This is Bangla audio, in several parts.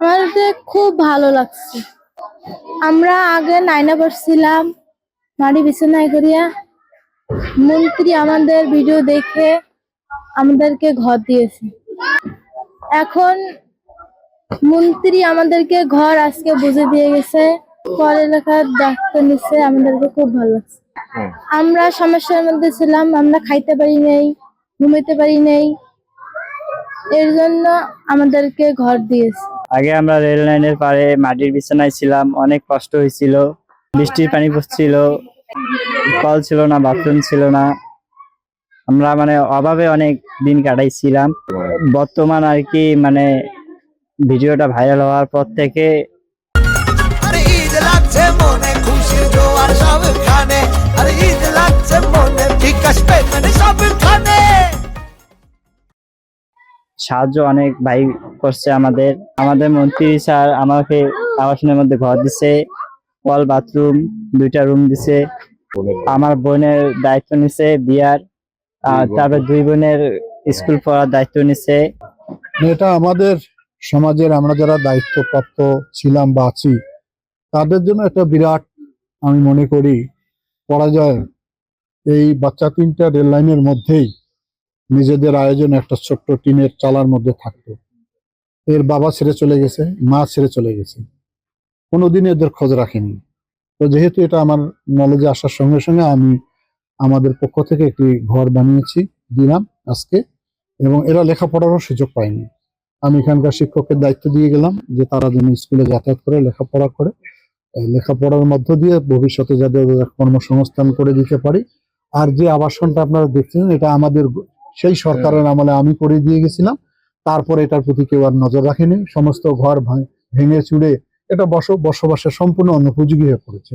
আমাদের খুব ভালো লাগছে। আমরা আগে নাইনে পড়ছিলাম, মাটি বিছানায় করিয়া মন্ত্রী আমাদের ভিডিও দেখে আমাদেরকে ঘর দিয়েছে। এখন মন্ত্রী আমাদেরকে ঘর আজকে বুঝে দিয়ে গেছে, পড়ালেখার দায়িত্ব নিচ্ছে, আমাদেরকে খুব ভালো লাগছে। আমরা সমস্যার মধ্যে ছিলাম, আমরা খাইতে পারি নাই, ঘুমাইতে পারি নাই, এর জন্য আমাদেরকে ঘর দিয়েছে। আগে আমরা রেল লাইনের পারে মাটির বিছানায় ছিলাম, অনেক কষ্ট হয়েছিল, বৃষ্টির পানি পড়ছিল, কল ছিল না, বাথরুম ছিল না, আমরা অভাবে অনেক দিন কাটাইছিলাম। বর্তমান আর কি ভিডিওটা ভাইরাল হওয়ার পর থেকে সাহায্য অনেক ভাই করছে আমাদের মন্ত্রী স্যার আমাকে আবাসনের মধ্যে ঘর দিছে, কল বাথরুম 2টা রুম দিছে, আমার বোনের দায়িত্ব নিছে বিয়ার, তারপর 2 বোনের স্কুল পড়ার দায়িত্ব নিছে। এটা আমাদের সমাজের আমরা যারা দায়িত্বপ্রাপ্ত ছিলাম বা আছি তাদের জন্য একটা বিরাট, আমি মনে করি, পরাজয়। এই বাচ্চা 3টা রেল লাইনের মধ্যেই নিজেদের আয়োজন একটা ছোট্ট টিনের চালার মধ্যে থাকতো। এর বাবা ছেড়ে চলে গেছে, মা ছেড়ে চলে গেছে, কোনোদিন এদের খোঁজ রাখেনি। তো যেহেতু এটা আমার নলেজে আসার সঙ্গে সঙ্গে আমি আমাদের পক্ষ থেকে একটি ঘর বানিয়েছি, দিলাম আজকে, এবং এরা লেখাপড়ারও সুযোগ পায়নি। আমি এখানকার শিক্ষকের দায়িত্ব দিয়ে গেলাম যে তারা যেন স্কুলে যাতায়াত করে লেখাপড়া করে, লেখাপড়ার মধ্য দিয়ে ভবিষ্যতে যাতে কর্মসংস্থান করে দিতে পারি। আর যে আবাসনটা আপনারা দেখছেন, এটা আমাদের সেই সরকারের আমলে আমি করে দিয়ে গেছিলাম, তারপরে এটার প্রতি কেউ আর নজর রাখেনি। সমস্ত ঘর ভেঙে চুড়ে এটা বসবাসের সম্পূর্ণ অনুপযোগী হয়ে পড়েছে।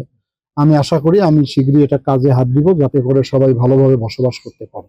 আমি আশা করি আমি শীঘ্রই এটা কাজে হাত দিব, যাতে করে সবাই ভালোভাবে বসবাস করতে পারে।